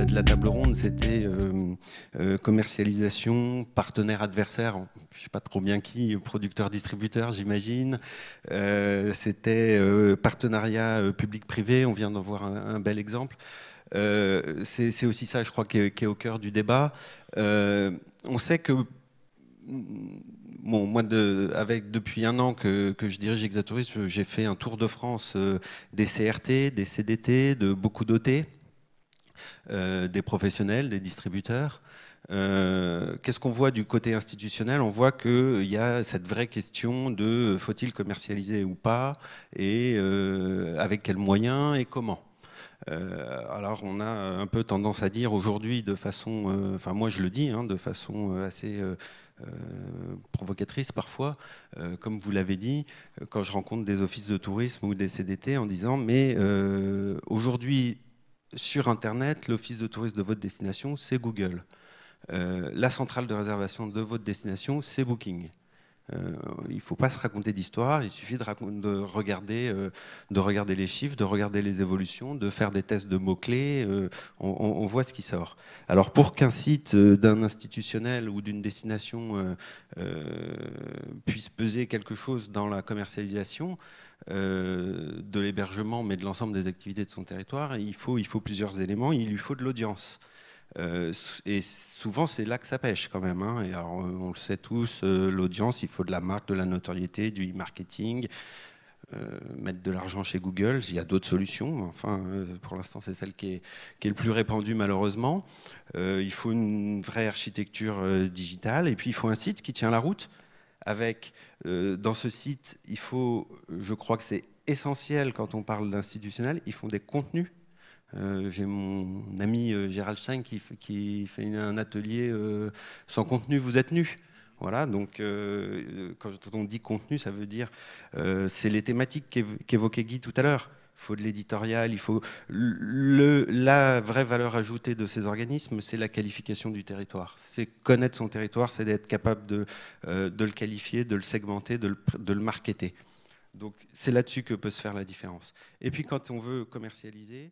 De la table ronde, c'était commercialisation, partenaire, adversaire, je ne sais pas trop bien qui, producteur-distributeur, j'imagine. C'était partenariat public-privé, on vient d'en voir un bel exemple. C'est aussi ça, je crois, qui est au cœur du débat. On sait que, bon, moi, depuis un an que je dirige Exatourisme, j'ai fait un tour de France des CRT, des CDT, de beaucoup d'OT. Des professionnels, des distributeurs. Qu'est-ce qu'on voit du côté institutionnel? On voit qu'il y a cette vraie question de faut-il commercialiser ou pas, et avec quels moyens et comment. Alors on a un peu tendance à dire aujourd'hui de façon, enfin moi je le dis, hein, de façon assez provocatrice parfois, comme vous l'avez dit, quand je rencontre des offices de tourisme ou des CDT en disant mais aujourd'hui sur Internet, l'office de tourisme de votre destination, c'est Google. La centrale de réservation de votre destination, c'est Booking. Il ne faut pas se raconter d'histoire, il suffit de regarder les chiffres, de regarder les évolutions, de faire des tests de mots-clés, on voit ce qui sort. Alors pour qu'un site d'un institutionnel ou d'une destination puisse peser quelque chose dans la commercialisation, de l'hébergement, mais de l'ensemble des activités de son territoire, il faut plusieurs éléments. Il lui faut de l'audience. Et souvent, c'est là que ça pêche quand même. Hein. Et alors, on le sait tous, l'audience, il faut de la marque, de la notoriété, du e-marketing, mettre de l'argent chez Google. Il y a d'autres solutions. Enfin, pour l'instant, c'est celle qui est le plus répandue, malheureusement. Il faut une vraie architecture digitale. Et puis, il faut un site qui tient la route. Avec, dans ce site, il faut, je crois que c'est essentiel quand on parle d'institutionnel, ils font des contenus. J'ai mon ami Gérald Stein qui fait un atelier sans contenu, vous êtes nu. Voilà, donc quand on dit contenu, ça veut dire c'est les thématiques qu'évoquait Guy tout à l'heure. Il faut de l'éditorial, il faut la vraie valeur ajoutée de ces organismes, c'est la qualification du territoire. C'est connaître son territoire, c'est d'être capable de le qualifier, de le segmenter, de le marketer. Donc c'est là-dessus que peut se faire la différence. Et puis quand on veut commercialiser,